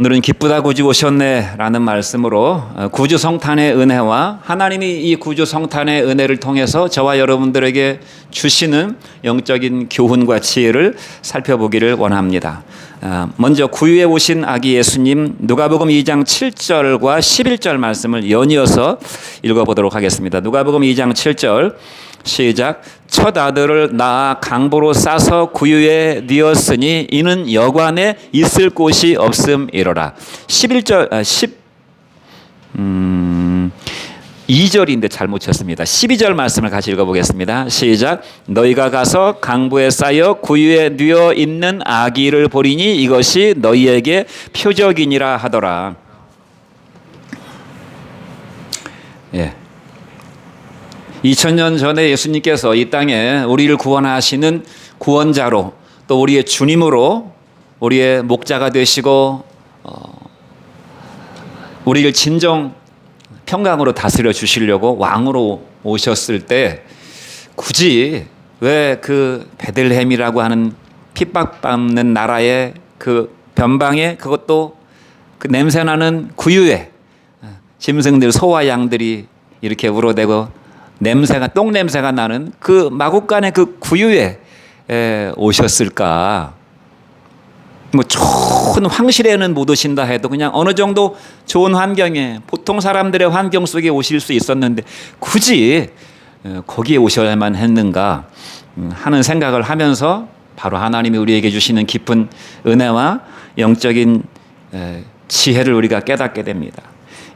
오늘은 기쁘다 구주 오셨네 라는 말씀으로 구주 성탄의 은혜와 하나님이 이 구주 성탄의 은혜를 통해서 저와 여러분들에게 주시는 영적인 교훈과 지혜를 살펴보기를 원합니다. 먼저 구유에 오신 아기 예수님, 누가복음 2장 7절과 11절 말씀을 연이어서 읽어보도록 하겠습니다. 누가복음 2장 7절 시작. 첫 아들을 낳아 강보로 싸서 구유에 뉘었으니 이는 여관에 있을 곳이 없음이로라. 11절 2절인데 잘못 쳤습니다. 12절 말씀을 같이 읽어보겠습니다. 시작. 너희가 가서 강보에 쌓여 구유에 뉘어 있는 아기를 보리니 이것이 너희에게 표적이니라 하더라. 예. 2000년 전에 예수님께서 이 땅에 우리를 구원하시는 구원자로 또 우리의 주님으로 우리의 목자가 되시고 우리를 진정 평강으로 다스려 주시려고 왕으로 오셨을 때 굳이 왜 그 베들레헴이라고 하는 핍박받는 나라의 그 변방에 그것도 그 냄새나는 구유에 짐승들 소와 양들이 이렇게 우러대고 똥 냄새가 나는 그 마국간의 그 구유에 오셨을까? 뭐 좋은 황실에는 못 오신다 해도 그냥 어느 정도 좋은 환경에 보통 사람들의 환경 속에 오실 수 있었는데 굳이 거기에 오셔야만 했는가 하는 생각을 하면서 바로 하나님이 우리에게 주시는 깊은 은혜와 영적인 지혜를 우리가 깨닫게 됩니다.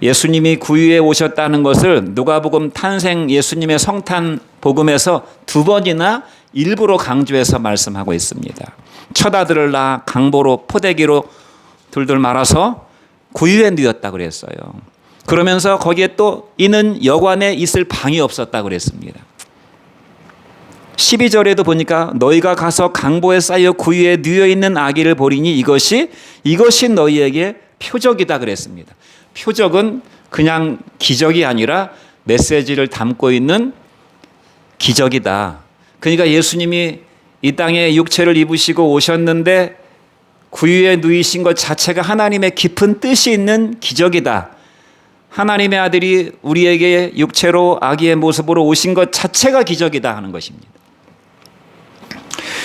예수님이 구유에 오셨다는 것을 누가복음 탄생 예수님의 성탄 복음에서 2번이나 일부러 강조해서 말씀하고 있습니다. 첫 아들을 낳아 강보로 포대기로 둘둘 말아서 구유에 뉘었다 그랬어요. 그러면서 거기에 또 이는 여관에 있을 방이 없었다 그랬습니다. 12절에도 보니까 너희가 가서 강보에 쌓여 구유에 뉘어 있는 아기를 보리니 이것이 너희에게 표적이다 그랬습니다. 표적은 그냥 기적이 아니라 메시지를 담고 있는 기적이다. 그러니까 예수님이 이 땅에 육체를 입으시고 오셨는데 구유에 누이신 것 자체가 하나님의 깊은 뜻이 있는 기적이다. 하나님의 아들이 우리에게 육체로 아기의 모습으로 오신 것 자체가 기적이다 하는 것입니다.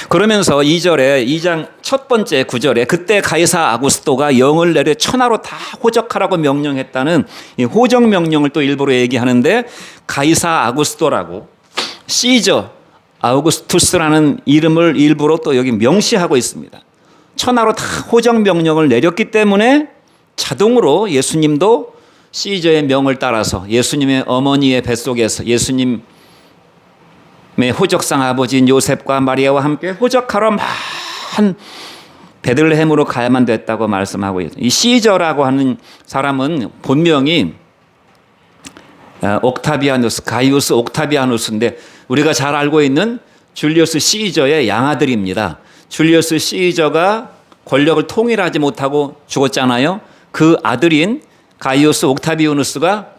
그러면서 2장 첫 번째 9절에 그때 가이사 아구스토가 영을 내려 천하로 다 호적하라고 명령했다는 이 호적 명령을 또 일부러 얘기하는데 가이사 아구스토라고 시저 아우구스투스라는 이름을 일부러 또 여기 명시하고 있습니다. 천하로 다 호적 명령을 내렸기 때문에 자동으로 예수님도 시저의 명을 따라서 예수님의 어머니의 뱃속에서 예수님 호적상 아버지인 요셉과 마리아와 함께 호적하러 만 베들레헴으로 가야만 됐다고 말씀하고 있습니다. 이 시저라고 하는 사람은 본명이 옥타비아누스, 가이우스 옥타비아누스인데 우리가 잘 알고 있는 줄리우스 시저의 양아들입니다. 줄리우스 시저가 권력을 통일하지 못하고 죽었잖아요. 그 아들인 가이우스 옥타비아누스가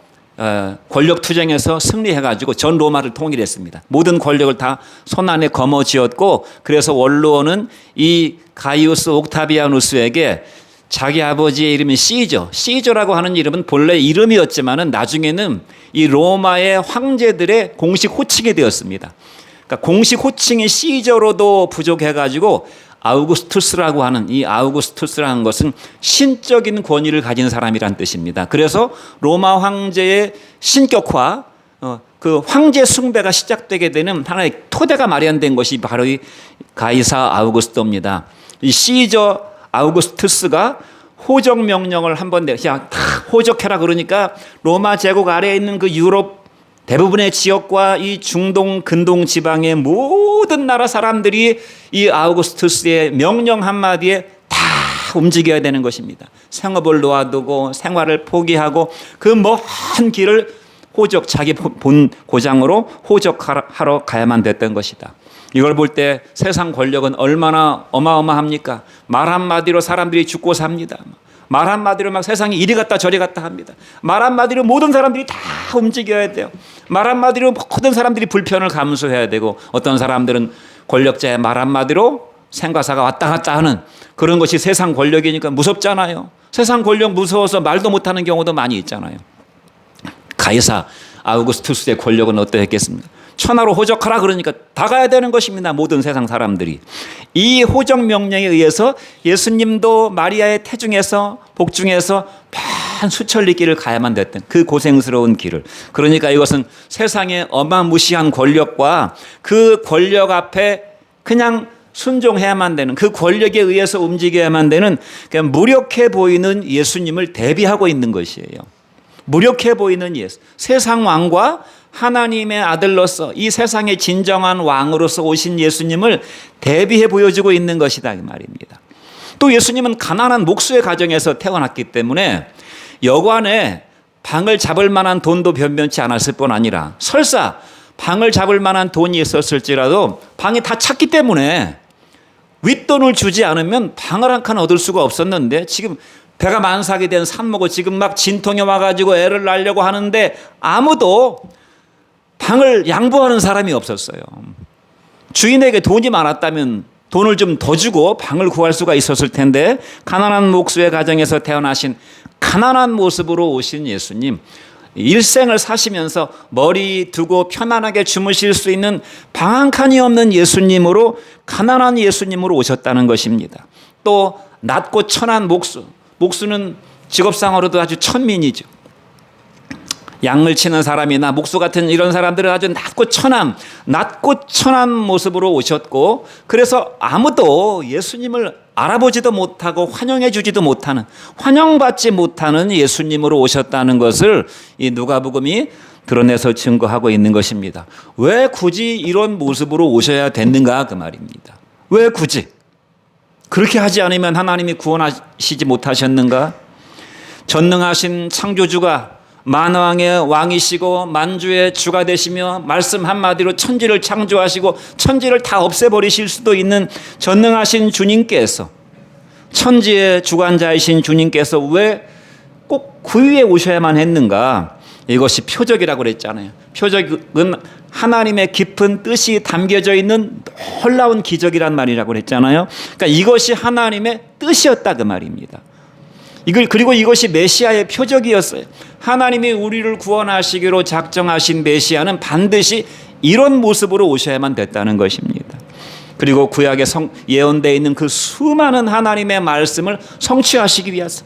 권력 투쟁에서 승리해가지고 전 로마를 통일했습니다. 모든 권력을 다 손안에 거머쥐었고 그래서 원로는 이 가이우스 옥타비아누스에게 자기 아버지의 이름이 시저라고 하는 이름은 본래 이름이었지만은 나중에는 이 로마의 황제들의 공식 호칭이 되었습니다. 그러니까 공식 호칭이 시저로도 부족해가지고 아우구스투스라고 하는 이 아우구스투스라는 것은 신적인 권위를 가진 사람이란 뜻입니다. 그래서 로마 황제의 신격화, 그 황제 숭배가 시작되게 되는 하나의 토대가 마련된 것이 바로 이 가이사 아우구스토입니다. 이 시저 아우구스투스가 호적 명령을 한번 그냥 다 호적해라 그러니까 로마 제국 아래에 있는 그 유럽 대부분의 지역과 이 중동 근동 지방의 모든 나라 사람들이 이 아우구스투스의 명령 한마디에 다 움직여야 되는 것입니다. 생업을 놓아두고 생활을 포기하고 그 먼 길을 자기 본 고장으로 호적하러 가야만 됐던 것이다. 이걸 볼 때 세상 권력은 얼마나 어마어마합니까? 말 한마디로 사람들이 죽고 삽니다. 말 한마디로 막 세상이 이리 갔다 저리 갔다 합니다. 말 한마디로 모든 사람들이 다 움직여야 돼요. 말 한마디로 모든 사람들이 불편을 감수해야 되고 어떤 사람들은 권력자의 말 한마디로 생과사가 왔다 갔다 하는 그런 것이 세상 권력이니까 무섭잖아요. 세상 권력 무서워서 말도 못하는 경우도 많이 있잖아요. 가이사 아우구스투스의 권력은 어떠했겠습니까? 천하로 호적하라 그러니까 다 가야 되는 것입니다. 모든 세상 사람들이. 이 호적 명령에 의해서 예수님도 마리아의 태중에서 복중에서 반 수천리 길을 가야만 됐던 그 고생스러운 길을. 그러니까 이것은 세상의 어마무시한 권력과 그 권력 앞에 그냥 순종해야만 되는, 그 권력에 의해서 움직여야만 되는 그냥 무력해 보이는 예수님을 대비하고 있는 것이에요. 무력해 보이는 예수, 세상 왕과 하나님의 아들로서 이 세상의 진정한 왕으로서 오신 예수님을 대비해 보여주고 있는 것이다 이 말입니다. 또 예수님은 가난한 목수의 가정에서 태어났기 때문에 여관에 방을 잡을 만한 돈도 변변치 않았을 뿐 아니라 설사 방을 잡을 만한 돈이 있었을지라도 방이 다 찼기 때문에 윗돈을 주지 않으면 방을 한 칸 얻을 수가 없었는데 지금 배가 만삭이 된 산모고 지금 막 진통이 와가지고 애를 낳으려고 하는데 아무도 방을 양보하는 사람이 없었어요. 주인에게 돈이 많았다면 돈을 좀 더 주고 방을 구할 수가 있었을 텐데 가난한 목수의 가정에서 태어나신 가난한 모습으로 오신 예수님, 일생을 사시면서 머리 두고 편안하게 주무실 수 있는 방 한 칸이 없는 예수님으로, 가난한 예수님으로 오셨다는 것입니다. 또 낮고 천한 목수는 직업상으로도 아주 천민이죠. 양을 치는 사람이나 목수 같은 이런 사람들은 아주 낮고 천한 모습으로 오셨고, 그래서 아무도 예수님을 알아보지도 못하고 환영해 주지도 못하는, 환영받지 못하는 예수님으로 오셨다는 것을 이 누가복음이 드러내서 증거하고 있는 것입니다. 왜 굳이 이런 모습으로 오셔야 됐는가 그 말입니다. 왜 굳이? 그렇게 하지 않으면 하나님이 구원하시지 못하셨는가? 전능하신 창조주가 만왕의 왕이시고 만주의 주가 되시며 말씀 한마디로 천지를 창조하시고 천지를 다 없애버리실 수도 있는 전능하신 주님께서, 천지의 주관자이신 주님께서 왜 꼭 그 위에 오셔야만 했는가? 이것이 표적이라고 그랬잖아요. 표적은 하나님의 깊은 뜻이 담겨져 있는 놀라운 기적이란 말이라고 그랬잖아요. 그러니까 이것이 하나님의 뜻이었다 그 말입니다. 그리고 이것이 메시아의 표적이었어요. 하나님이 우리를 구원하시기로 작정하신 메시아는 반드시 이런 모습으로 오셔야만 됐다는 것입니다. 그리고 구약에 예언되어 있는 그 수많은 하나님의 말씀을 성취하시기 위해서,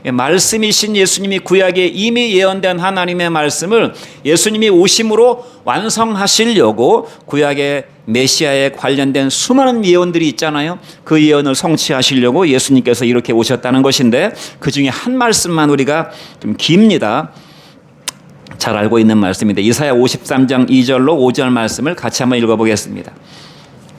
말씀이신 예수님이 구약에 이미 예언된 하나님의 말씀을 예수님이 오심으로 완성하시려고 구약의 메시아에 관련된 수많은 예언들이 있잖아요. 그 예언을 성취하시려고 예수님께서 이렇게 오셨다는 것인데, 그 중에 한 말씀만 우리가 좀 깁니다. 잘 알고 있는 말씀인데 이사야 53장 2절로 5절 말씀을 같이 한번 읽어보겠습니다.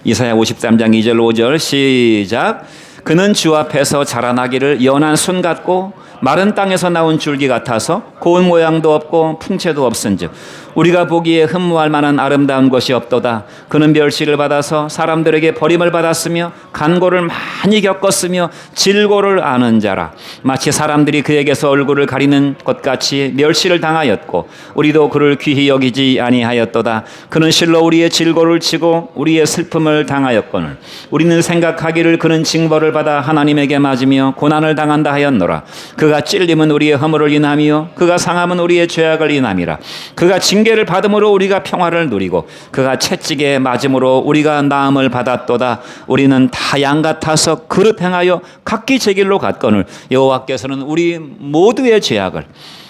이사야 53장 2절 5절 시작. 그는 주 앞에서 자라나기를 연한 순 같고 마른 땅에서 나온 줄기 같아서 고운 모양도 없고 풍채도 없은즉 우리가 보기에 흠모할 만한 아름다운 것이 없도다. 그는 멸시를 받아서 사람들에게 버림을 받았으며 간고를 많이 겪었으며 질고를 아는 자라. 마치 사람들이 그에게서 얼굴을 가리는 것 같이 멸시를 당하였고 우리도 그를 귀히 여기지 아니하였도다. 그는 실로 우리의 질고를 치고 우리의 슬픔을 당하였거늘 우리는 생각하기를 그는 징벌을 받아 하나님에게 맞으며 고난을 당한다 하였노라. 그가 찔림은 우리의 허물을 인하며 그가 상함은 우리의 죄악을 인함이라. 그가 징계를 받음으로 우리가 평화를 누리고 그가 채찍에 맞음으로 우리가 나음을 받았도다. 우리는 다 양 같아서 그릇 행하여 각기 제 길로 갔거늘 여호와께서는 우리 모두의 죄악을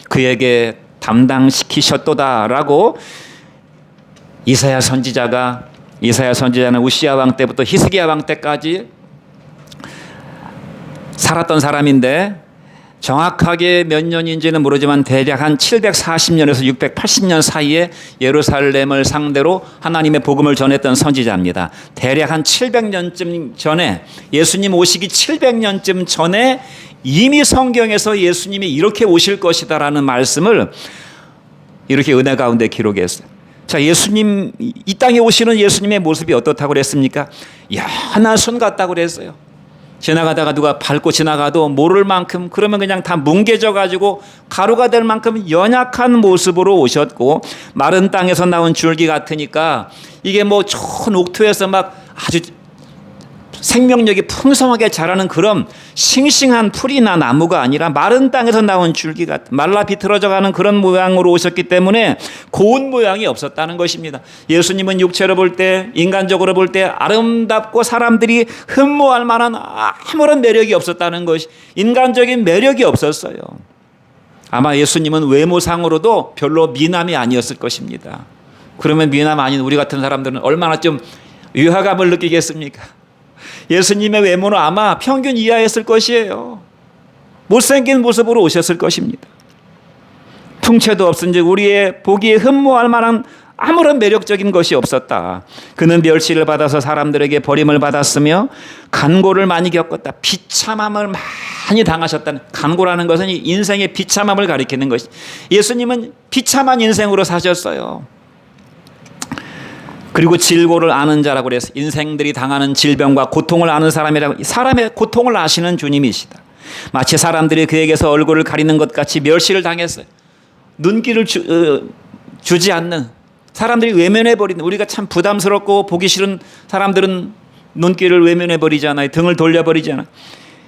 그에게 담당시키셨도다라고 이사야 선지자는 우시야 왕 때부터 히스기야 왕 때까지 살았던 사람인데 정확하게 몇 년인지는 모르지만 대략 한 740년에서 680년 사이에 예루살렘을 상대로 하나님의 복음을 전했던 선지자입니다. 대략 한 700년쯤 전에, 예수님 오시기 700년쯤 전에 이미 성경에서 예수님이 이렇게 오실 것이다라는 말씀을 이렇게 은혜 가운데 기록했어요. 자, 예수님, 이 땅에 오시는 예수님의 모습이 어떻다고 그랬습니까? 연한 손 같다고 그랬어요. 지나가다가 누가 밟고 지나가도 모를 만큼, 그러면 그냥 다 뭉개져 가지고 가루가 될 만큼 연약한 모습으로 오셨고, 마른 땅에서 나온 줄기 같으니까 이게 뭐 좋은 옥토에서 막 아주 생명력이 풍성하게 자라는 그런 싱싱한 풀이나 나무가 아니라 마른 땅에서 나온 줄기 같은 말라 비틀어져가는 그런 모양으로 오셨기 때문에 고운 모양이 없었다는 것입니다. 예수님은 육체로 볼 때, 인간적으로 볼 때 아름답고 사람들이 흠모할 만한 아무런 매력이 없었다는 것이, 인간적인 매력이 없었어요. 아마 예수님은 외모상으로도 별로 미남이 아니었을 것입니다. 그러면 미남 아닌 우리 같은 사람들은 얼마나 좀 위화감을 느끼겠습니까? 예수님의 외모는 아마 평균 이하였을 것이에요. 못생긴 모습으로 오셨을 것입니다. 풍채도 없은즉 우리의 보기에 흠모할 만한 아무런 매력적인 것이 없었다. 그는 멸시를 받아서 사람들에게 버림을 받았으며 간고를 많이 겪었다. 비참함을 많이 당하셨다는, 간고라는 것은 인생의 비참함을 가리키는 것이, 예수님은 비참한 인생으로 사셨어요. 그리고 질고를 아는 자라고 그래서 인생들이 당하는 질병과 고통을 아는 사람이라고, 사람의 고통을 아시는 주님이시다. 마치 사람들이 그에게서 얼굴을 가리는 것 같이 멸시를 당했어요. 눈길을 주지 않는, 사람들이 외면해버리는, 우리가 참 부담스럽고 보기 싫은 사람들은 눈길을 외면해버리잖아요. 등을 돌려버리잖아요.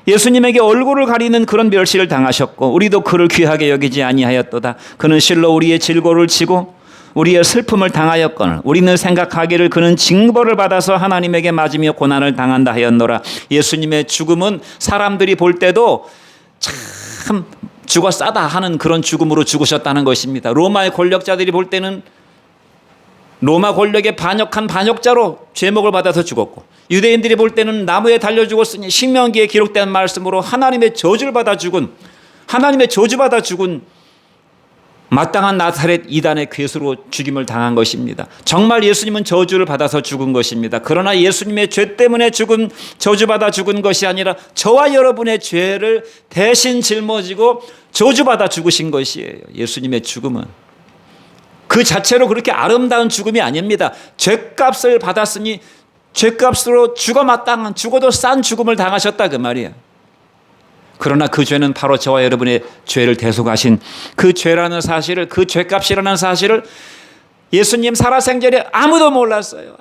예수님에게 얼굴을 가리는 그런 멸시를 당하셨고 우리도 그를 귀하게 여기지 아니하였도다. 그는 실로 우리의 질고를 지고 우리의 슬픔을 당하였거늘 우리는 생각하기를 그는 징벌을 받아서 하나님에게 맞으며 고난을 당한다 하였노라. 예수님의 죽음은 사람들이 볼 때도 참 죽어 싸다 하는 그런 죽음으로 죽으셨다는 것입니다. 로마의 권력자들이 볼 때는 로마 권력에 반역한 반역자로 죄목을 받아서 죽었고, 유대인들이 볼 때는 나무에 달려 죽었으니 신명기에 기록된 말씀으로 하나님의 저주를 받아 죽은, 하나님의 저주받아 죽은 마땅한 나사렛 이단의 괴수로 죽임을 당한 것입니다. 정말 예수님은 저주를 받아서 죽은 것입니다. 그러나 예수님의 죄 때문에 죽은, 저주받아 죽은 것이 아니라 저와 여러분의 죄를 대신 짊어지고 저주받아 죽으신 것이에요. 예수님의 죽음은 그 자체로 그렇게 아름다운 죽음이 아닙니다. 죄값을 받았으니 죄값으로 죽어 마땅한, 죽어도 싼 죽음을 당하셨다 그 말이에요. 그러나 그 죄는 바로 저와 여러분의 죄를 대속하신 그 죄라는 사실을, 그 죄값이라는 사실을 예수님 살아생전에 아무도 몰랐어요.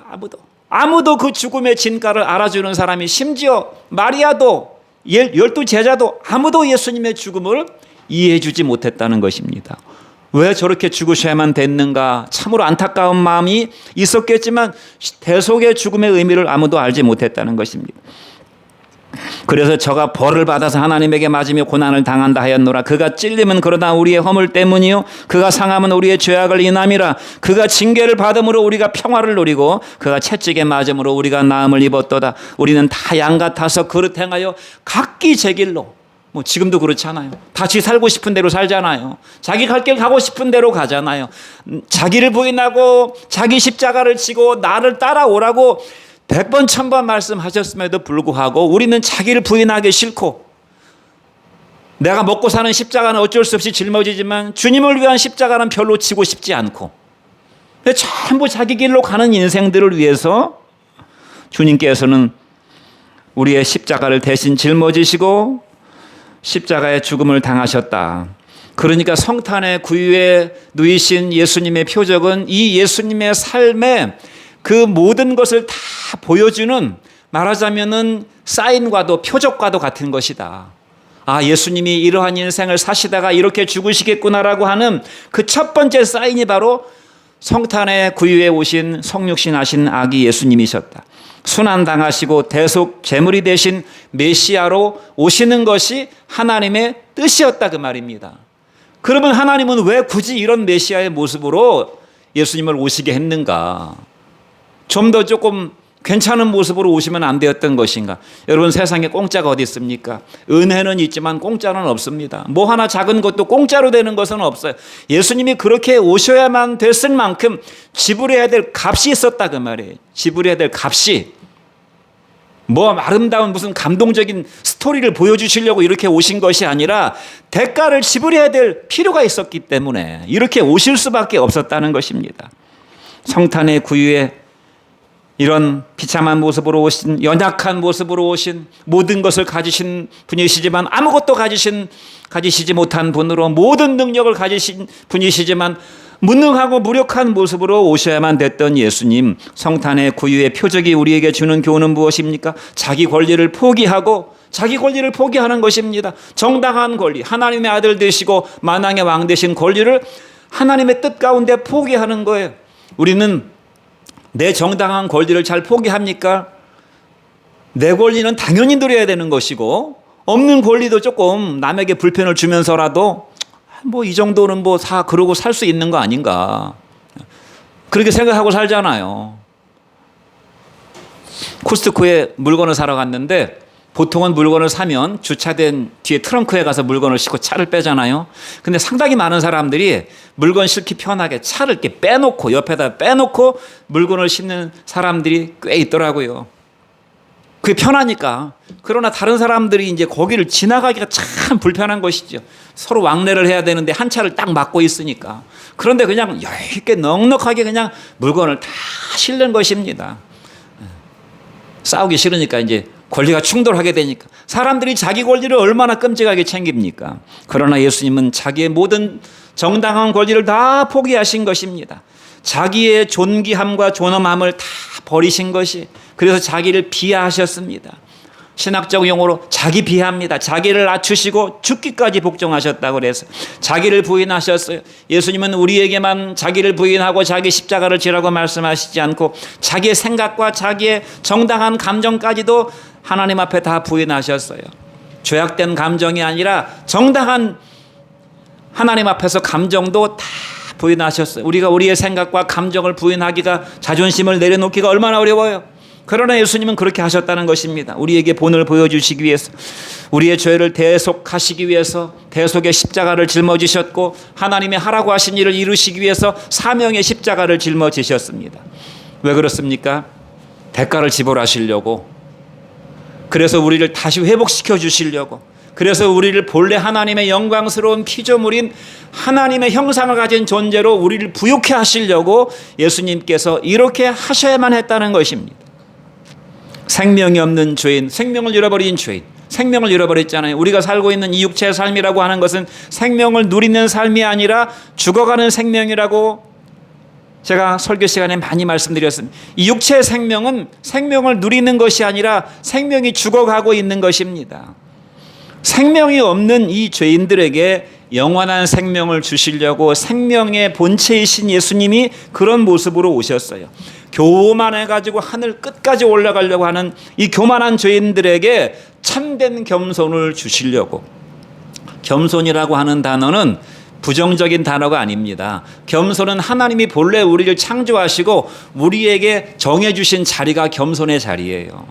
아무도 그 죽음의 진가를 알아주는 사람이, 심지어 마리아도 12 제자도 아무도 예수님의 죽음을 이해해 주지 못했다는 것입니다. 왜 저렇게 죽으셔야만 됐는가, 참으로 안타까운 마음이 있었겠지만 대속의 죽음의 의미를 아무도 알지 못했다는 것입니다. 그래서 저가 벌을 받아서 하나님에게 맞으며 고난을 당한다 하였노라. 그가 찔림은 그러나 우리의 허물 때문이요 그가 상함은 우리의 죄악을 인함이라. 그가 징계를 받음으로 우리가 평화를 누리고 그가 채찍에 맞음으로 우리가 나음을 입었도다. 우리는 다 양 같아서 그릇 행하여 각기 제 길로, 뭐 지금도 그렇잖아요. 다시 살고 싶은 대로 살잖아요. 자기 갈 길 가고 싶은 대로 가잖아요. 자기를 부인하고 자기 십자가를 지고 나를 따라오라고 100번 1000번 말씀하셨음에도 불구하고 우리는 자기를 부인하기 싫고, 내가 먹고 사는 십자가는 어쩔 수 없이 짊어지지만 주님을 위한 십자가는 별로 지고 싶지 않고, 전부 자기 길로 가는 인생들을 위해서 주님께서는 우리의 십자가를 대신 짊어지시고 십자가의 죽음을 당하셨다. 그러니까 성탄의 구유에 누이신 예수님의 표적은 이 예수님의 삶의 그 모든 것을 다 보여주는, 말하자면은 사인과도 표적과도 같은 것이다. 아, 예수님이 이러한 인생을 사시다가 이렇게 죽으시겠구나라고 하는 그 첫 번째 사인이 바로 성탄의 구유에 오신 성육신 하신 아기 예수님이셨다. 순환당하시고 대속 제물이 되신 메시아로 오시는 것이 하나님의 뜻이었다 그 말입니다. 그러면 하나님은 왜 굳이 이런 메시아의 모습으로 예수님을 오시게 했는가? 좀 더 조금 괜찮은 모습으로 오시면 안 되었던 것인가? 여러분, 세상에 공짜가 어디 있습니까? 은혜는 있지만 공짜는 없습니다. 뭐 하나 작은 것도 공짜로 되는 것은 없어요. 예수님이 그렇게 오셔야만 됐을 만큼 지불해야 될 값이 있었다 그 말이에요. 지불해야 될 값이, 뭐 아름다운 무슨 감동적인 스토리를 보여주시려고 이렇게 오신 것이 아니라 대가를 지불해야 될 필요가 있었기 때문에 이렇게 오실 수밖에 없었다는 것입니다. 성탄의 구유에 이런 비참한 모습으로 오신, 연약한 모습으로 오신, 모든 것을 가지신 분이시지만 아무것도 가지시지 못한 분으로 모든 능력을 가지신 분이시지만 무능하고 무력한 모습으로 오셔야만 됐던 예수님, 성탄의 구유의 표적이 우리에게 주는 교훈은 무엇입니까? 자기 권리를 포기하는 것입니다. 정당한 권리, 하나님의 아들 되시고 만왕의 왕 되신 권리를 하나님의 뜻 가운데 포기하는 거예요. 우리는 내 정당한 권리를 잘 포기합니까? 내 권리는 당연히 누려야 되는 것이고, 없는 권리도 조금 남에게 불편을 주면서라도 뭐 이 정도는 뭐 다 그러고 살 수 있는 거 아닌가, 그렇게 생각하고 살잖아요. 코스트코에 물건을 사러 갔는데 보통은 물건을 사면 주차된 뒤에 트렁크에 가서 물건을 싣고 차를 빼잖아요. 근데 상당히 많은 사람들이 물건 싣기 편하게 차를 이렇게 빼놓고, 옆에다 빼놓고 물건을 싣는 사람들이 꽤 있더라고요. 그게 편하니까. 그러나 다른 사람들이 이제 거기를 지나가기가 참 불편한 것이죠. 서로 왕래를 해야 되는데 한 차를 딱 막고 있으니까. 그런데 그냥 여유 있게 넉넉하게 그냥 물건을 다 실는 것입니다. 싸우기 싫으니까, 이제 권리가 충돌하게 되니까. 사람들이 자기 권리를 얼마나 끔찍하게 챙깁니까? 그러나 예수님은 자기의 모든 정당한 권리를 다 포기하신 것입니다. 자기의 존귀함과 존엄함을 다 버리신 것이, 그래서 자기를 비하하셨습니다. 신학적 용어로 자기 비하입니다. 자기를 낮추시고 죽기까지 복종하셨다고 그래서 자기를 부인하셨어요. 예수님은 우리에게만 자기를 부인하고 자기 십자가를 지라고 말씀하시지 않고 자기의 생각과 자기의 정당한 감정까지도 하나님 앞에 다 부인하셨어요. 죄악된 감정이 아니라 정당한 하나님 앞에서 감정도 다 부인하셨어요. 우리가 우리의 생각과 감정을 부인하기가, 자존심을 내려놓기가 얼마나 어려워요. 그러나 예수님은 그렇게 하셨다는 것입니다. 우리에게 본을 보여주시기 위해서, 우리의 죄를 대속하시기 위해서 대속의 십자가를 짊어지셨고, 하나님의 하라고 하신 일을 이루시기 위해서 사명의 십자가를 짊어지셨습니다. 왜 그렇습니까? 대가를 지불하시려고, 그래서 우리를 다시 회복시켜 주시려고, 그래서 우리를 본래 하나님의 영광스러운 피조물인 하나님의 형상을 가진 존재로 우리를 부욕해 하시려고 예수님께서 이렇게 하셔야만 했다는 것입니다. 생명이 없는 죄인, 생명을 잃어버린 죄인, 생명을 잃어버렸잖아요. 우리가 살고 있는 이 육체의 삶이라고 하는 것은 생명을 누리는 삶이 아니라 죽어가는 생명이라고 제가 설교 시간에 많이 말씀드렸습니다. 이 육체의 생명은 생명을 누리는 것이 아니라 생명이 죽어가고 있는 것입니다. 생명이 없는 이 죄인들에게 영원한 생명을 주시려고 생명의 본체이신 예수님이 그런 모습으로 오셨어요. 교만해가지고 하늘 끝까지 올라가려고 하는 이 교만한 죄인들에게 참된 겸손을 주시려고. 겸손이라고 하는 단어는 부정적인 단어가 아닙니다. 겸손은 하나님이 본래 우리를 창조하시고 우리에게 정해주신 자리가 겸손의 자리예요.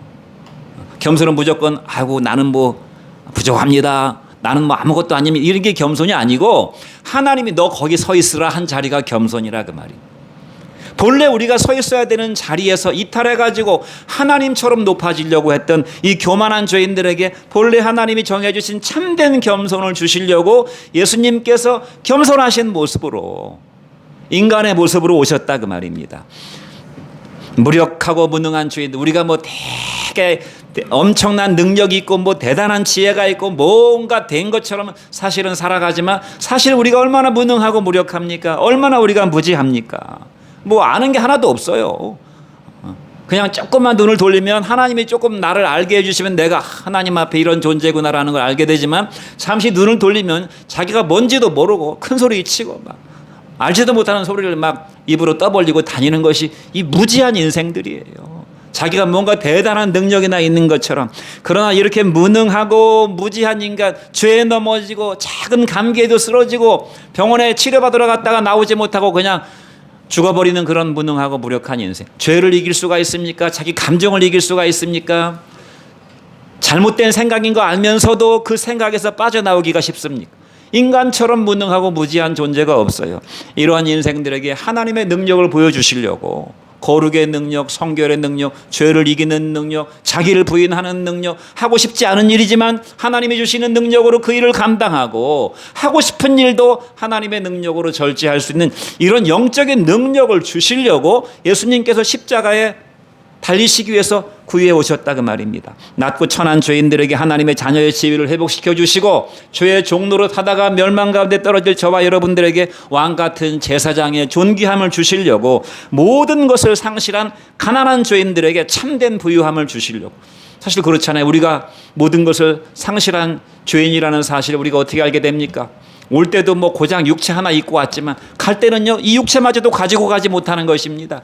겸손은 무조건 아이고 나는 뭐 부족합니다, 나는 뭐 아무것도 아닙니다, 이런 게 겸손이 아니고, 하나님이 너 거기 서 있으라 한 자리가 겸손이라 그 말이에요. 본래 우리가 서 있어야 되는 자리에서 이탈해가지고 하나님처럼 높아지려고 했던 이 교만한 죄인들에게 본래 하나님이 정해주신 참된 겸손을 주시려고 예수님께서 겸손하신 모습으로, 인간의 모습으로 오셨다 그 말입니다. 무력하고 무능한 죄인들, 우리가 뭐 되게 엄청난 능력이 있고 뭐 대단한 지혜가 있고 뭔가 된 것처럼 사실은 살아가지만, 사실 우리가 얼마나 무능하고 무력합니까? 얼마나 우리가 무지합니까? 뭐 아는 게 하나도 없어요. 그냥 조금만 눈을 돌리면 하나님이 조금 나를 알게 해주시면 내가 하나님 앞에 이런 존재구나라는 걸 알게 되지만, 잠시 눈을 돌리면 자기가 뭔지도 모르고 큰 소리 치고 막 알지도 못하는 소리를 막 입으로 떠벌리고 다니는 것이 이 무지한 인생들이에요. 자기가 뭔가 대단한 능력이나 있는 것처럼. 그러나 이렇게 무능하고 무지한 인간, 죄에 넘어지고 작은 감기에도 쓰러지고 병원에 치료받으러 갔다가 나오지 못하고 그냥 죽어버리는 그런 무능하고 무력한 인생. 죄를 이길 수가 있습니까? 자기 감정을 이길 수가 있습니까? 잘못된 생각인 거 알면서도 그 생각에서 빠져나오기가 쉽습니까? 인간처럼 무능하고 무지한 존재가 없어요. 이러한 인생들에게 하나님의 능력을 보여주시려고, 거룩의 능력, 성결의 능력, 죄를 이기는 능력, 자기를 부인하는 능력, 하고 싶지 않은 일이지만 하나님이 주시는 능력으로 그 일을 감당하고, 하고 싶은 일도 하나님의 능력으로 절제할 수 있는 이런 영적인 능력을 주시려고 예수님께서 십자가에 달리시기 위해서 구유해 오셨다 그 말입니다. 낮고 천한 죄인들에게 하나님의 자녀의 지위를 회복시켜 주시고 죄의 종로로 타다가 멸망 가운데 떨어질 저와 여러분들에게 왕 같은 제사장의 존귀함을 주시려고 모든 것을 상실한 가난한 죄인들에게 참된 부유함을 주시려고. 사실 그렇잖아요. 우리가 모든 것을 상실한 죄인이라는 사실을 우리가 어떻게 알게 됩니까? 올 때도 뭐 고장 육체 하나 입고 왔지만 갈 때는요, 이 육체마저도 가지고 가지 못하는 것입니다.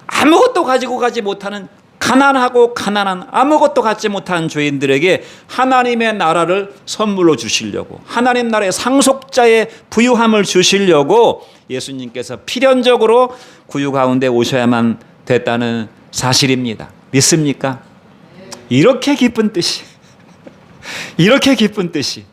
아무것도 가지고 가지 못하는 가난하고 가난한 아무것도 갖지 못한 죄인들에게 하나님의 나라를 선물로 주시려고, 하나님 나라의 상속자의 부유함을 주시려고 예수님께서 필연적으로 구유 가운데 오셔야만 됐다는 사실입니다. 믿습니까? 이렇게 기쁜 뜻이, 이렇게 기쁜 뜻이.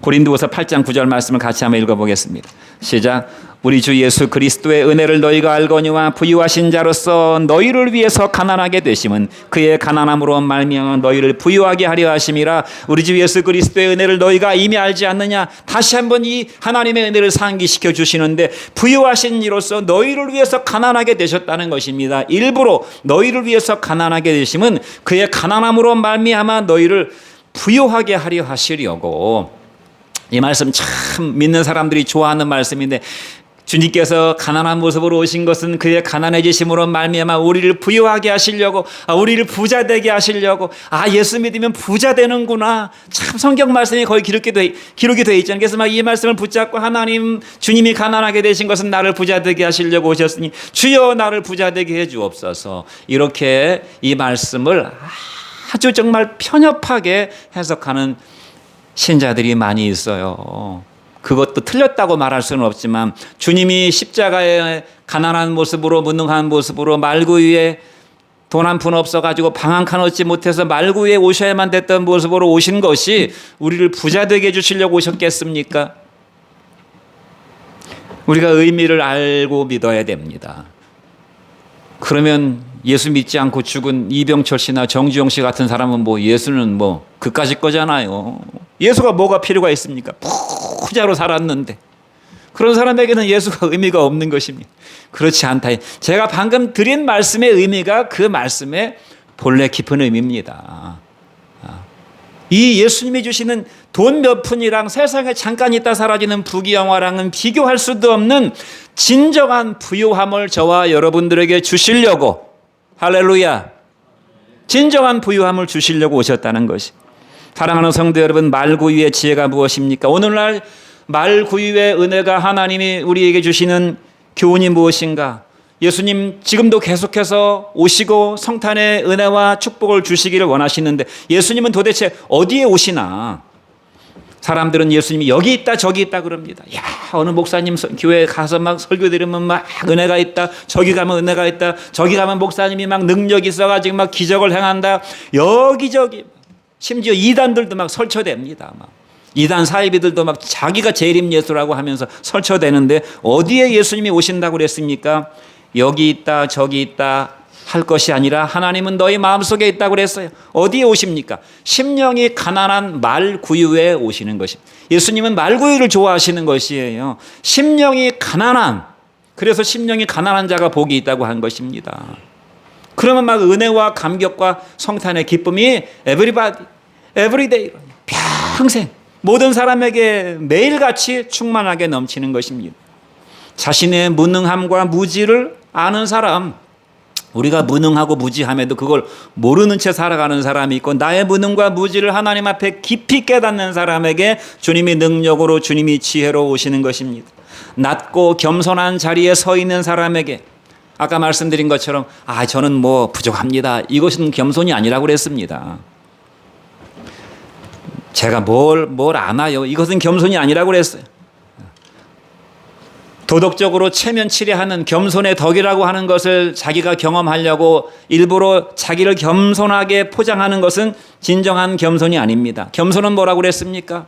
고린도후서 8장 9절 말씀을 같이 한번 읽어보겠습니다. 시작. 우리 주 예수 그리스도의 은혜를 너희가 알거니와 부유하신 자로서 너희를 위해서 가난하게 되심은 그의 가난함으로 말미암아 너희를 부유하게 하려 하심이라. 우리 주 예수 그리스도의 은혜를 너희가 이미 알지 않느냐. 다시 한번 이 하나님의 은혜를 상기시켜 주시는데, 부유하신 이로서 너희를 위해서 가난하게 되셨다는 것입니다. 일부러 너희를 위해서 가난하게 되심은 그의 가난함으로 말미암아 너희를 부유하게 하려 하시려고. 이 말씀 참 믿는 사람들이 좋아하는 말씀인데, 주님께서 가난한 모습으로 오신 것은 그의 가난해지심으로 말미암아 우리를 부유하게 하시려고, 우리를 부자 되게 하시려고. 예수 믿으면 부자 되는구나. 참 성경 말씀이 거의 기록이 돼 있잖아요. 그래서 막 이 말씀을 붙잡고, 하나님, 주님이 가난하게 되신 것은 나를 부자 되게 하시려고 오셨으니 주여 나를 부자 되게 해 주옵소서. 이렇게 이 말씀을 아주 정말 편협하게 해석하는 신자들이 많이 있어요. 그것도 틀렸다고 말할 수는 없지만, 주님이 십자가에 가난한 모습으로, 무능한 모습으로, 말구유에 돈 한 푼 없어가지고 방 한 칸 얻지 못해서 말구유에 오셔야만 됐던 모습으로 오신 것이 우리를 부자 되게 해주시려고 오셨겠습니까? 우리가 의미를 알고 믿어야 됩니다. 그러면 예수 믿지 않고 죽은 이병철 씨나 정주영 씨 같은 사람은 뭐 예수는 뭐 그까짓 거잖아요. 예수가 뭐가 필요가 있습니까? 부자로 살았는데. 그런 사람에게는 예수가 의미가 없는 것입니다. 그렇지 않다. 제가 방금 드린 말씀의 의미가 그 말씀의 본래 깊은 의미입니다. 이 예수님이 주시는 돈 몇 푼이랑 세상에 잠깐 있다 사라지는 부귀영화랑은 비교할 수도 없는 진정한 부유함을 저와 여러분들에게 주시려고, 할렐루야, 진정한 부유함을 주시려고 오셨다는 것이. 사랑하는 성도 여러분, 말구유의 지혜가 무엇입니까? 오늘날 말구유의 은혜가, 하나님이 우리에게 주시는 교훈이 무엇인가? 예수님 지금도 계속해서 오시고 성탄의 은혜와 축복을 주시기를 원하시는데, 예수님은 도대체 어디에 오시나? 사람들은 예수님이 여기 있다 저기 있다 그럽니다. 야, 어느 목사님 교회 가서 막 설교 들으면 막 은혜가 있다, 저기 가면 은혜가 있다, 저기 가면 목사님이 막 능력이 있어가지고 막 기적을 행한다. 여기저기 심지어 이단들도 막 설쳐댑니다. 막 이단 사이비들도 막 자기가 재림 예수라고 하면서 설쳐대는데, 어디에 예수님이 오신다고 그랬습니까? 여기 있다 저기 있다 할 것이 아니라 하나님은 너희 마음속에 있다고 그랬어요. 어디에 오십니까? 심령이 가난한 말구유에 오시는 것입니다. 예수님은 말구유를 좋아하시는 것이에요. 심령이 가난한, 그래서 심령이 가난한 자가 복이 있다고 한 것입니다. 그러면 막 은혜와 감격과 성탄의 기쁨이 everybody, everyday, 평생 모든 사람에게 매일같이 충만하게 넘치는 것입니다. 자신의 무능함과 무지를 아는 사람, 우리가 무능하고 무지함에도 그걸 모르는 채 살아가는 사람이 있고, 나의 무능과 무지를 하나님 앞에 깊이 깨닫는 사람에게 주님이 능력으로, 주님이 지혜로 오시는 것입니다. 낮고 겸손한 자리에 서 있는 사람에게, 아까 말씀드린 것처럼 저는 뭐 부족합니다, 이것은 겸손이 아니라고 그랬습니다. 제가 뭘 아나요, 이것은 겸손이 아니라고 그랬어요. 도덕적으로 체면치레하는 겸손의 덕이라고 하는 것을 자기가 경험하려고 일부러 자기를 겸손하게 포장하는 것은 진정한 겸손이 아닙니다. 겸손은 뭐라고 그랬습니까?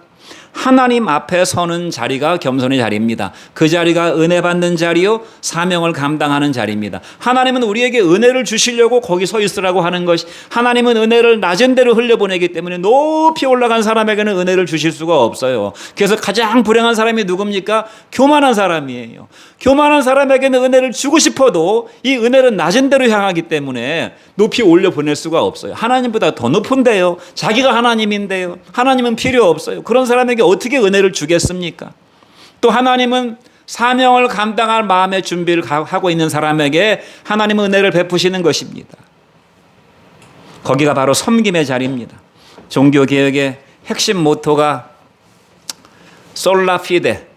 하나님 앞에 서는 자리가 겸손의 자리입니다. 그 자리가 은혜 받는 자리요, 사명을 감당하는 자리입니다. 하나님은 우리에게 은혜를 주시려고 거기 서 있으라고 하는 것이, 하나님은 은혜를 낮은 데로 흘려보내기 때문에 높이 올라간 사람에게는 은혜를 주실 수가 없어요. 그래서 가장 불행한 사람이 누굽니까? 교만한 사람이에요. 교만한 사람에게는 은혜를 주고 싶어도 이 은혜는 낮은 데로 향하기 때문에 높이 올려보낼 수가 없어요. 하나님보다 더 높은데요, 자기가 하나님인데요, 하나님은 필요 없어요. 그런 사람에게 어떻게 은혜를 주겠습니까? 또 하나님은 사명을 감당할 마음의 준비를 하고 있는 사람에게 하나님은 은혜를 베푸시는 것입니다. 거기가 바로 섬김의 자리입니다. 종교개혁의 핵심 모토가 솔라 피데,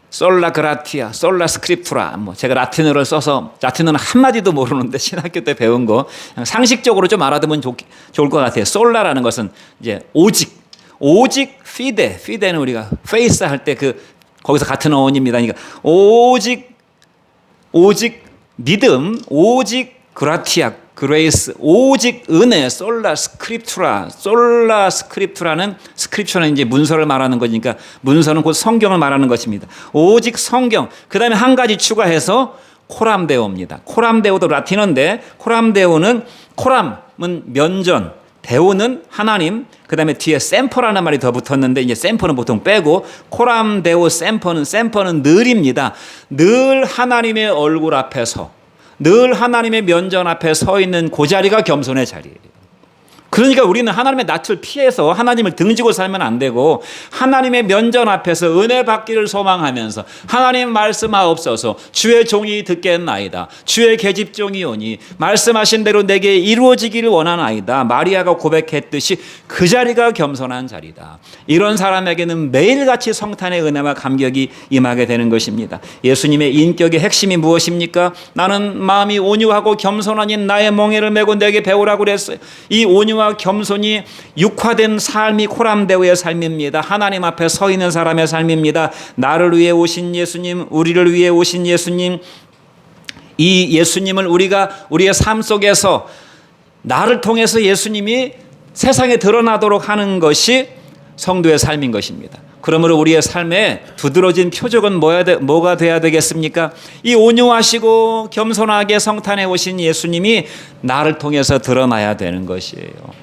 솔라 그라티아, 솔라 스크립투라. 제가 라틴어를 써서, 라틴어는 한마디도 모르는데 신학교 때 배운 거 상식적으로 좀 알아두면 좋을 것 같아요. 솔라라는 것은 이제 오직 피데는 우리가 페이스 할 때 거기서 같은 어원입니다. 그러니까 오직 믿음, 오직 그라티아, 그레이스, 오직 은혜, 솔라 스크립투라는 스크립처는 이제 문서를 말하는 거니까 문서는 곧 성경을 말하는 것입니다. 오직 성경. 그다음에 한 가지 추가해서 코람데오입니다. 코람데오도 라틴어인데 코람데오는, 코람은 면전, 데오는 하나님, 그 다음에 뒤에 셈퍼라는 말이 더 붙었는데 이제 셈퍼는 보통 빼고 코람데오 셈퍼는 늘입니다. 늘 하나님의 얼굴 앞에서, 늘 하나님의 면전 앞에 서 있는 그 자리가 겸손의 자리예요. 그러니까 우리는 하나님의 낯을 피해서 하나님을 등지고 살면 안 되고 하나님의 면전 앞에서 은혜 받기를 소망하면서 하나님 말씀하옵소서, 주의 종이 듣겠나이다, 주의 계집종이 오니 말씀하신 대로 내게 이루어지기를 원하나이다, 마리아가 고백했듯이 그 자리가 겸손한 자리다. 이런 사람에게는 매일같이 성탄의 은혜와 감격이 임하게 되는 것입니다. 예수님의 인격의 핵심이 무엇입니까? 나는 마음이 온유하고 겸손하니 나의 멍에를 메고 내게 배우라고 그랬어요. 이 온유와 겸손이 육화된 삶이 코람데오의 삶입니다. 하나님 앞에 서 있는 사람의 삶입니다. 나를 위해 오신 예수님, 우리를 위해 오신 예수님, 이 예수님을 우리가 우리의 삶 속에서 나를 통해서 예수님이 세상에 드러나도록 하는 것이 성도의 삶인 것입니다. 그러므로 우리의 삶에 두드러진 표적은 뭐가 돼야 되겠습니까? 이 온유하시고 겸손하게 성탄에 오신 예수님이 나를 통해서 드러나야 되는 것이에요.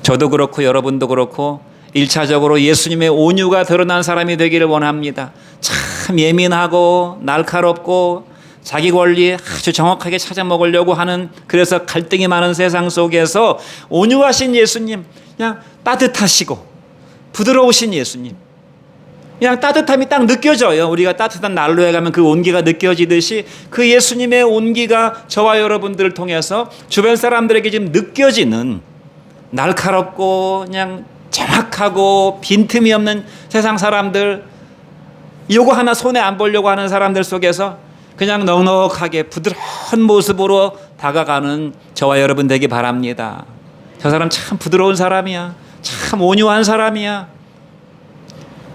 저도 그렇고 여러분도 그렇고 1차적으로 예수님의 온유가 드러난 사람이 되기를 원합니다. 참 예민하고 날카롭고 자기 권리 아주 정확하게 찾아 먹으려고 하는, 그래서 갈등이 많은 세상 속에서 온유하신 예수님, 그냥 따뜻하시고 부드러우신 예수님, 그냥 따뜻함이 딱 느껴져요. 우리가 따뜻한 난로에 가면 그 온기가 느껴지듯이 그 예수님의 온기가 저와 여러분들을 통해서 주변 사람들에게 지금 느껴지는, 날카롭고 그냥 정확하고 빈틈이 없는 세상 사람들, 요거 하나 손에 안 보려고 하는 사람들 속에서 그냥 넉넉하게 부드러운 모습으로 다가가는 저와 여러분 되기 바랍니다. 저 사람 참 부드러운 사람이야, 참 온유한 사람이야.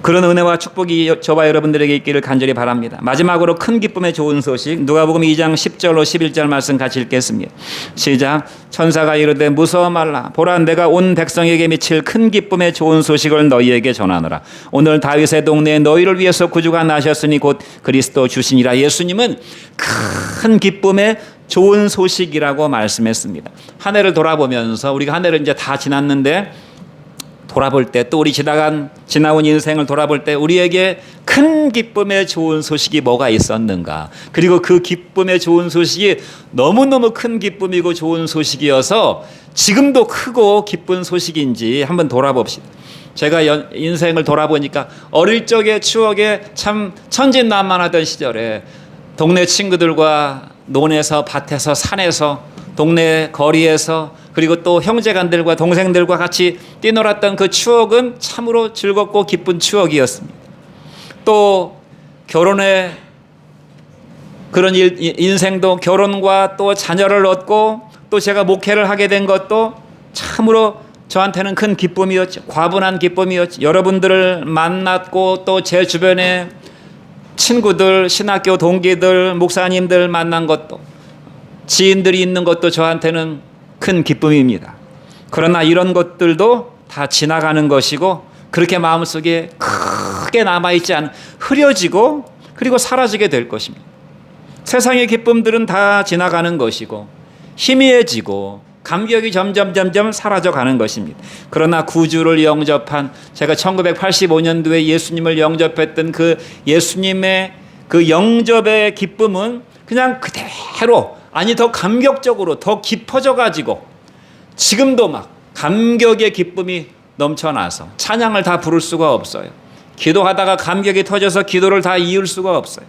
그런 은혜와 축복이 저와 여러분들에게 있기를 간절히 바랍니다. 마지막으로 큰 기쁨의 좋은 소식, 누가복음 2장 10절로 11절 말씀 같이 읽겠습니다. 시작. 천사가 이르되 무서워 말라, 보라 내가 온 백성에게 미칠 큰 기쁨의 좋은 소식을 너희에게 전하노라. 오늘 다윗의 동네에 너희를 위해서 구주가 나셨으니 곧 그리스도 주시니라. 예수님은 큰 기쁨의 좋은 소식이라고 말씀했습니다. 한 해를 돌아보면서, 우리가 한 해를 이제 다 지났는데 돌아볼 때, 또 우리 지나온 인생을 돌아볼 때 우리에게 큰 기쁨의 좋은 소식이 뭐가 있었는가, 그리고 그 기쁨의 좋은 소식이 너무너무 큰 기쁨이고 좋은 소식이어서 지금도 크고 기쁜 소식인지 한번 돌아봅시다. 제가 인생을 돌아보니까 어릴 적의 추억에 참 천진난만하던 시절에 동네 친구들과 논에서, 밭에서, 산에서, 동네 거리에서, 그리고 또 형제간들과 동생들과 같이 뛰놀았던 그 추억은 참으로 즐겁고 기쁜 추억이었습니다. 또 결혼의 그런 인생도, 결혼과 또 자녀를 얻고 또 제가 목회를 하게 된 것도 참으로 저한테는 큰 기쁨이었죠. 과분한 기쁨이었죠. 여러분들을 만났고 또 제 주변에 친구들, 신학교 동기들, 목사님들 만난 것도, 지인들이 있는 것도 저한테는 큰 기쁨입니다. 그러나 이런 것들도 다 지나가는 것이고, 그렇게 마음속에 크게 남아있지 않은 흐려지고 그리고 사라지게 될 것입니다. 세상의 기쁨들은 다 지나가는 것이고 희미해지고 감격이 점점 사라져가는 것입니다. 그러나 구주를 영접한, 제가 1985년도에 예수님을 영접했던 그 예수님의 그 영접의 기쁨은 그냥 그대로, 아니 더 감격적으로 더 깊어져 가지고 지금도 막 감격의 기쁨이 넘쳐나서 찬양을 다 부를 수가 없어요. 기도하다가 감격이 터져서 기도를 다 이을 수가 없어요.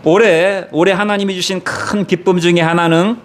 올해 하나님이 주신 큰 기쁨 중에 하나는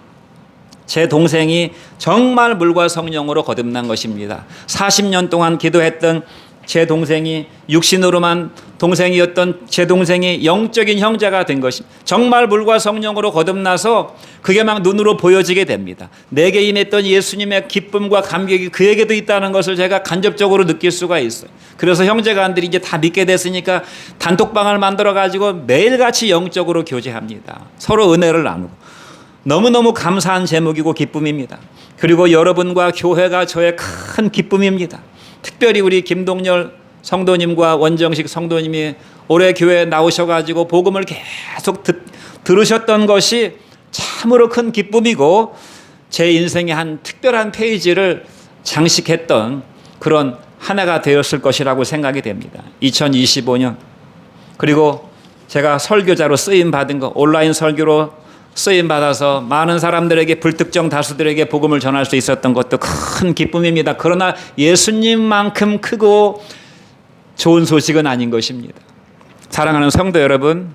제 동생이 정말 물과 성령으로 거듭난 것입니다. 40년 동안 기도했던 제 동생이, 육신으로만 동생이었던 제 동생이 영적인 형제가 된 것입니다. 정말 물과 성령으로 거듭나서 그게 막 눈으로 보여지게 됩니다. 내게 임했던 예수님의 기쁨과 감격이 그에게도 있다는 것을 제가 간접적으로 느낄 수가 있어요. 그래서 형제간들이 이제 다 믿게 됐으니까 단톡방을 만들어 가지고 매일같이 영적으로 교제합니다. 서로 은혜를 나누고. 너무너무 감사한 제목이고 기쁨입니다. 그리고 여러분과 교회가 저의 큰 기쁨입니다. 특별히 우리 김동열 성도님과 원정식 성도님이 올해 교회에 나오셔가지고 복음을 계속 들으셨던 것이 참으로 큰 기쁨이고 제 인생의 한 특별한 페이지를 장식했던 그런 한 해가 되었을 것이라고 생각이 됩니다. 2025년. 그리고 제가 설교자로 쓰임 받은 거, 온라인 설교로 쓰임 받아서 많은 사람들에게, 불특정 다수들에게 복음을 전할 수 있었던 것도 큰 기쁨입니다. 그러나 예수님만큼 크고 좋은 소식은 아닌 것입니다. 사랑하는 성도 여러분,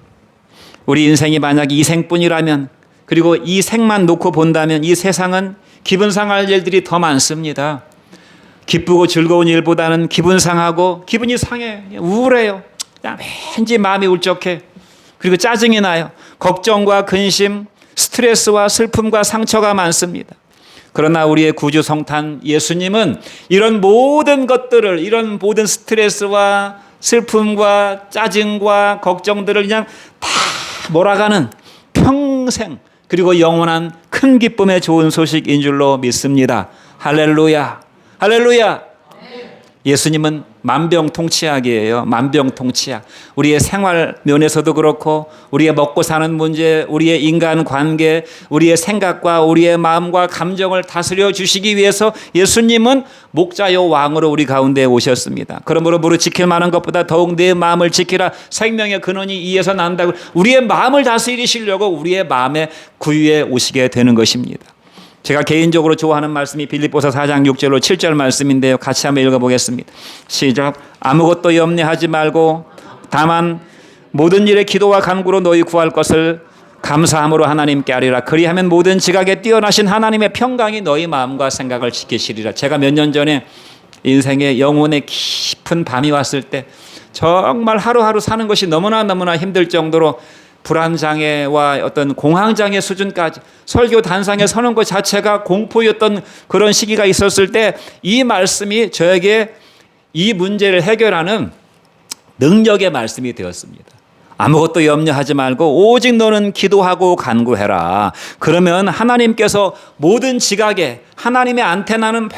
우리 인생이 만약 이 생뿐이라면, 그리고 이 생만 놓고 본다면 이 세상은 기분 상할 일들이 더 많습니다. 기쁘고 즐거운 일보다는 기분 상하고, 기분이 상해, 우울해요. 그냥 왠지 마음이 울적해. 그리고 짜증이 나요. 걱정과 근심, 스트레스와 슬픔과 상처가 많습니다. 그러나 우리의 구주 성탄 예수님은 이런 모든 것들을, 이런 모든 스트레스와 슬픔과 짜증과 걱정들을 그냥 다 몰아가는 평생, 그리고 영원한 큰 기쁨의 좋은 소식인 줄로 믿습니다. 할렐루야, 할렐루야. 예수님은 만병통치약이에요. 만병통치약. 우리의 생활 면에서도 그렇고, 우리의 먹고 사는 문제, 우리의 인간관계, 우리의 생각과 우리의 마음과 감정을 다스려 주시기 위해서 예수님은 목자요 왕으로 우리 가운데 오셨습니다. 그러므로 무릇 지킬 만한 것보다 더욱 내 마음을 지키라. 생명의 근원이 이에서 난다고. 우리의 마음을 다스리시려고 우리의 마음의 구유에 오시게 되는 것입니다. 제가 개인적으로 좋아하는 말씀이 빌립보서 4장 6절로 7절 말씀인데요. 같이 한번 읽어보겠습니다. 시작. 아무것도 염려하지 말고 다만 모든 일에 기도와 간구로 너희 구할 것을 감사함으로 하나님께 아뢰라. 그리하면 모든 지각에 뛰어나신 하나님의 평강이 너희 마음과 생각을 지키시리라. 제가 몇 년 전에 인생의 영혼의 깊은 밤이 왔을 때 정말 하루하루 사는 것이 너무나 힘들 정도로 불안장애와 어떤 공황장애 수준까지 설교 단상에 서는 것 자체가 공포였던 그런 시기가 있었을 때 이 말씀이 저에게 이 문제를 해결하는 능력의 말씀이 되었습니다. 아무것도 염려하지 말고 오직 너는 기도하고 간구해라. 그러면 하나님께서 모든 지각에, 하나님의 안테나는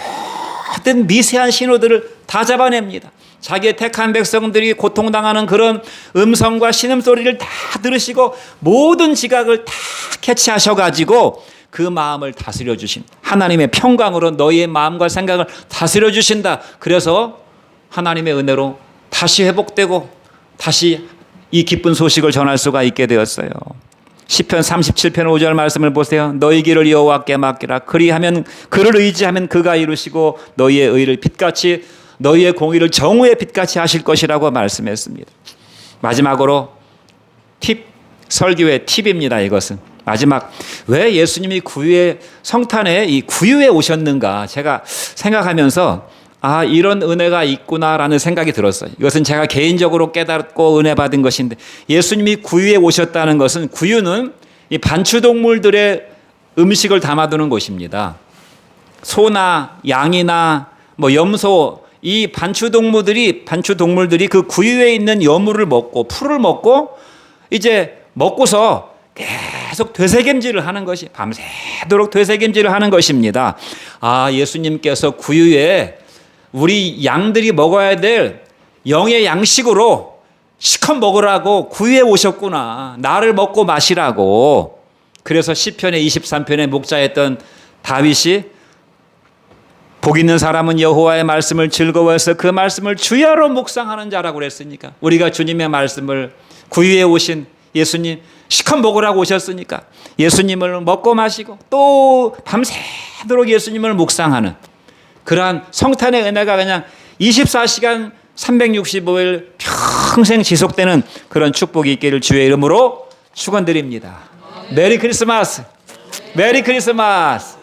모든 미세한 신호들을 다 잡아냅니다. 자기의 택한 백성들이 고통당하는 그런 음성과 신음소리를 다 들으시고 모든 지각을 다 캐치하셔가지고 그 마음을 다스려 주신 하나님의 평강으로 너희의 마음과 생각을 다스려 주신다. 그래서 하나님의 은혜로 다시 회복되고 다시 이 기쁜 소식을 전할 수가 있게 되었어요. 시편 37편 5절 말씀을 보세요. 너희 길을 여호와께 맡기라. 그리하면 그를 의지하면 그가 이루시고 너희의 의를 빛같이, 너희의 공의를 정오의 빛같이 하실 것이라고 말씀했습니다. 마지막으로 설교의 팁입니다. 이것은 마지막, 왜 예수님이 구유의 성탄에 이 구유에 오셨는가 제가 생각하면서 이런 은혜가 있구나라는 생각이 들었어요. 이것은 제가 개인적으로 깨닫고 은혜 받은 것인데, 예수님이 구유에 오셨다는 것은, 구유는 이 반추동물들의 음식을 담아두는 곳입니다. 소나 양이나 염소, 이 반추동물들이 그 구유에 있는 여물을 먹고 풀을 먹고 이제 먹고서 계속 되새김질을 하는 것이, 밤새도록 되새김질을 하는 것입니다. 예수님께서 구유에 우리 양들이 먹어야 될 영의 양식으로 시컷 먹으라고 구유에 오셨구나. 나를 먹고 마시라고. 그래서 시편의 23편에 목자했던 다윗이 복 있는 사람은 여호와의 말씀을 즐거워해서 그 말씀을 주야로 묵상하는 자라고 그랬으니까, 우리가 주님의 말씀을, 구유에 오신 예수님 시컷 먹으라고 오셨으니까 예수님을 먹고 마시고 또 밤새도록 예수님을 묵상하는 그러한 성탄의 은혜가 그냥 24시간 365일 평생 지속되는 그런 축복이 있기를 주의 이름으로 축원드립니다. 메리 크리스마스. 메리 크리스마스.